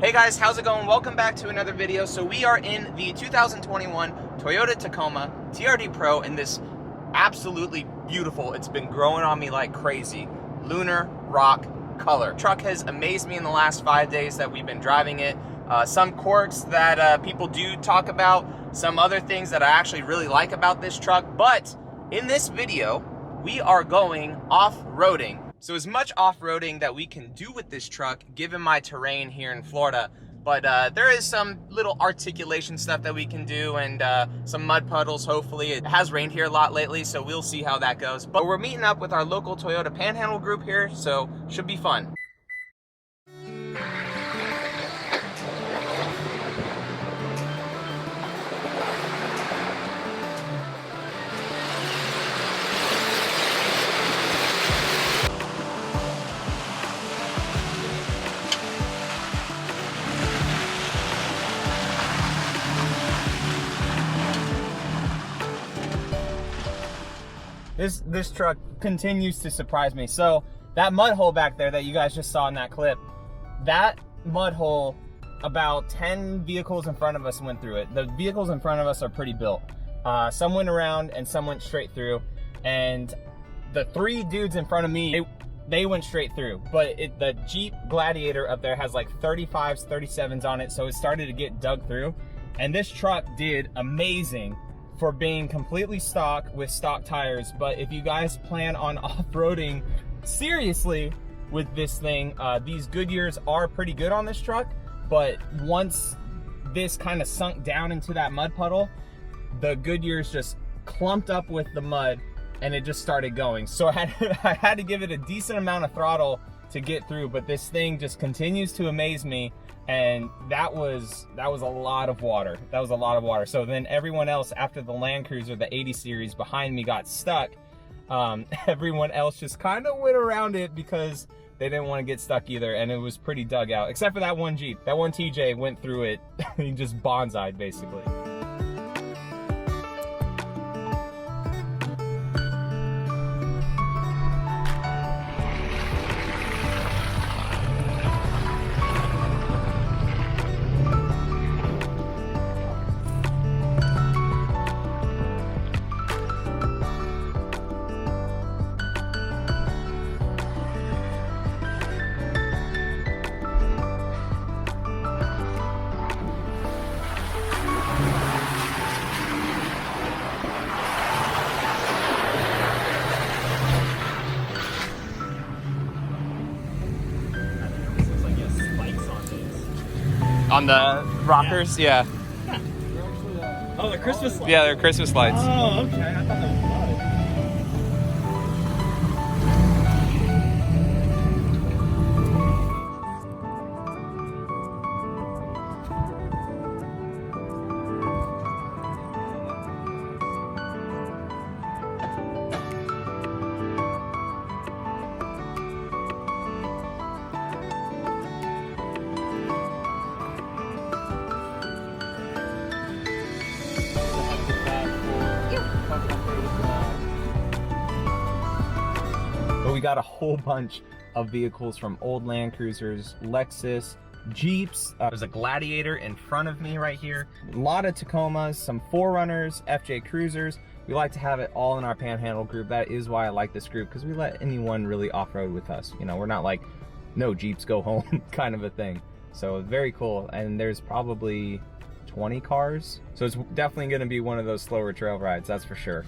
Hey guys, how's it going? Welcome back to another video. So we are in the 2021 Toyota Tacoma TRD Pro in this absolutely beautiful, it's been growing on me like crazy, lunar rock color. Truck has amazed me in the last 5 days that we've been driving it. Some quirks that people do talk about, some other things that I actually really like about this truck, but in this video, we are going off-roading. So as much off-roading that we can do with this truck, given my terrain here in Florida, but there is some little articulation stuff that we can do and some mud puddles, hopefully. It has rained here a lot lately, so we'll see how that goes. But we're meeting up with our local Toyota Panhandle group here, so should be fun. This truck continues to surprise me. So that mud hole back there that you guys just saw in that clip, that mud hole, about 10 vehicles in front of us went through it. The vehicles in front of us are pretty built. Some went around and some went straight through. And the 3 dudes in front of me, they went straight through. But the Jeep Gladiator up there has like 35s, 37s on it, so it started to get dug through. And this truck did amazing for being completely stock with stock tires. But if you guys plan on off-roading seriously with this thing, these Goodyears are pretty good on this truck, but once this kind of sunk down into that mud puddle, the Goodyears just clumped up with the mud and it just started going. So I had to give it a decent amount of throttle to get through, but this thing just continues to amaze me. And that was a lot of water. That was a lot of water. So then everyone else, after the Land Cruiser, the 80 series behind me got stuck, everyone else just kind of went around it because they didn't want to get stuck either. And it was pretty dug out, except for that one Jeep. That one TJ went through it. He just bonsai'd basically. On the rockers, yeah. Oh, they're Christmas lights. Yeah, they're Christmas lights. Oh, okay. I thought that was mud. But we got a whole bunch of vehicles from old Land Cruisers, Lexus, Jeeps. There's a Gladiator in front of me right here. A lot of Tacomas, some 4Runners, FJ Cruisers. We like to have it all in our Panhandle group. That is why I like this group, because we let anyone really off-road with us. You know, we're not like, no Jeeps, go home kind of a thing. So very cool. And there's probably 20 cars. So it's definitely going to be one of those slower trail rides, that's for sure.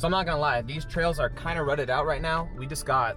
So I'm not gonna lie, these trails are kind of rutted out right now. We just got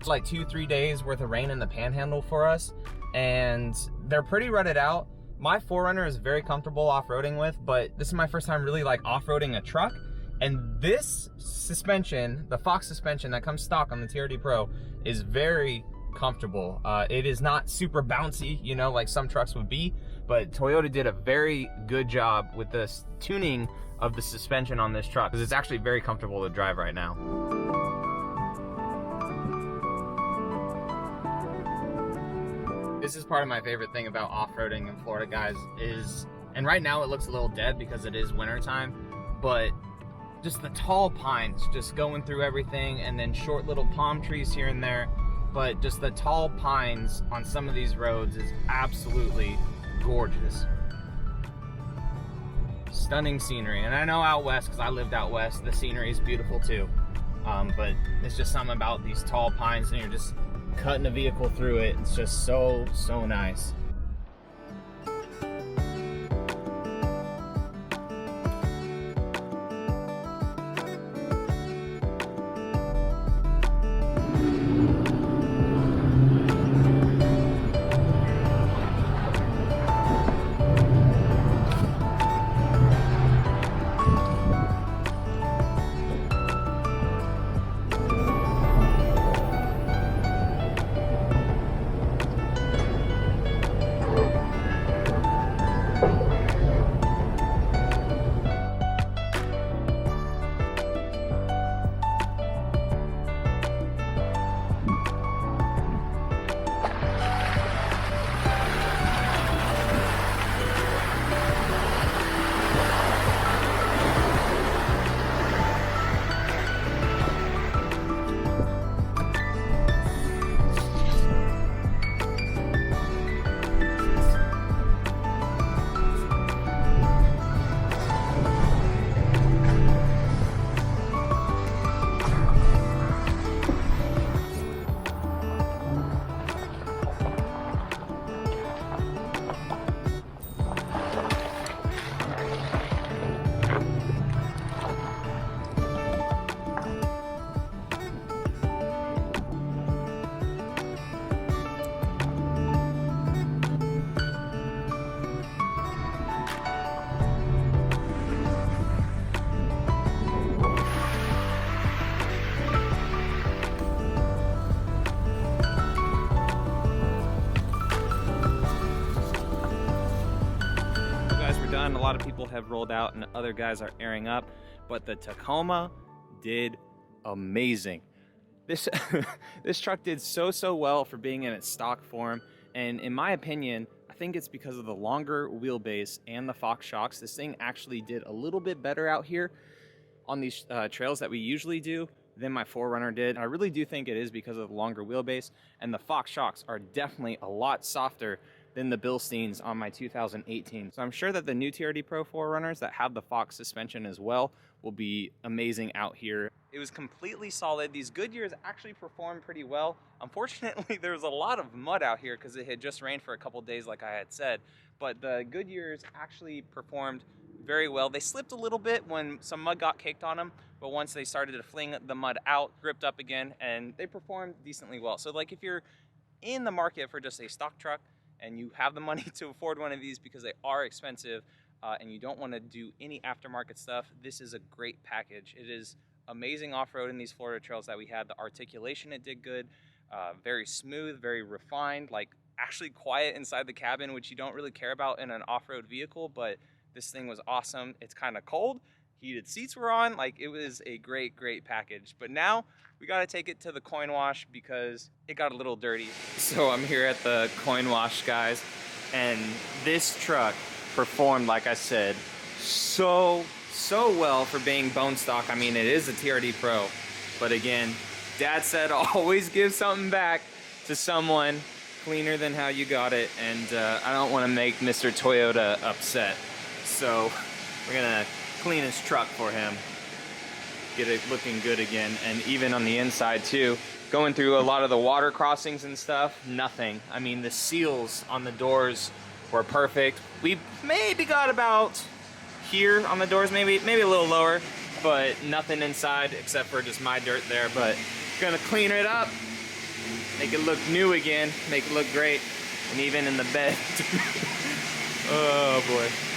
like 2-3 days worth of rain in the panhandle for us, and they're pretty rutted out. My 4Runner is very comfortable off-roading with, but this is my first time really like off-roading a truck. And this suspension, the Fox suspension that comes stock on the TRD Pro, is very comfortable. It is not super bouncy, you know, like some trucks would be, but Toyota did a very good job with this tuning of the suspension on this truck, because it's actually very comfortable to drive right now. This is part of my favorite thing about off-roading in Florida, guys, is, and right now it looks a little dead because it is winter time, but just the tall pines just going through everything, and then short little palm trees here and there, but just the tall pines on some of these roads is absolutely gorgeous. Stunning scenery, and I know out west, because I lived out west, the scenery is beautiful too, but it's just something about these tall pines, and you're just cutting a vehicle through it. It's just so nice. A lot of people have rolled out and other guys are airing up, but the Tacoma did amazing. This this truck did so well for being in its stock form, and in my opinion, I think it's because of the longer wheelbase and the Fox shocks. This thing actually did a little bit better out here on these trails that we usually do than my 4Runner did. I really do think it is because of the longer wheelbase, and the Fox shocks are definitely a lot softer than the Bilsteins on my 2018. So I'm sure that the new TRD Pro 4Runners that have the Fox suspension as well will be amazing out here. It was completely solid. These Goodyears actually performed pretty well. Unfortunately, there was a lot of mud out here because it had just rained for a couple days like I had said, but the Goodyears actually performed very well. They slipped a little bit when some mud got caked on them, but once they started to fling the mud out, gripped up again, and they performed decently well. So like if you're in the market for just a stock truck, and you have the money to afford one of these because they are expensive, and you don't want to do any aftermarket stuff, this is a great package. It is amazing off-road in these Florida trails that we had. The articulation, it did good, very smooth, very refined, like actually quiet inside the cabin, which you don't really care about in an off-road vehicle, but this thing was awesome. It's kind of cold. Heated seats were on. Like, it was a great package. But now we got to take it to the coin wash because it got a little dirty. So I'm here at the coin wash, guys, and this truck performed, like I said, so well for being bone stock. I mean, it is a TRD Pro, but again, Dad said always give something back to someone cleaner than how you got it, and I don't want to make Mr. Toyota upset, so we're gonna clean his truck for him, get it looking good again. And even on the inside too, going through a lot of the water crossings and stuff, nothing. I mean, the seals on the doors were perfect. We maybe got about here on the doors, maybe a little lower, but nothing inside except for just my dirt there. But gonna clean it up, make it look new again, make it look great, and even in the bed. Oh boy.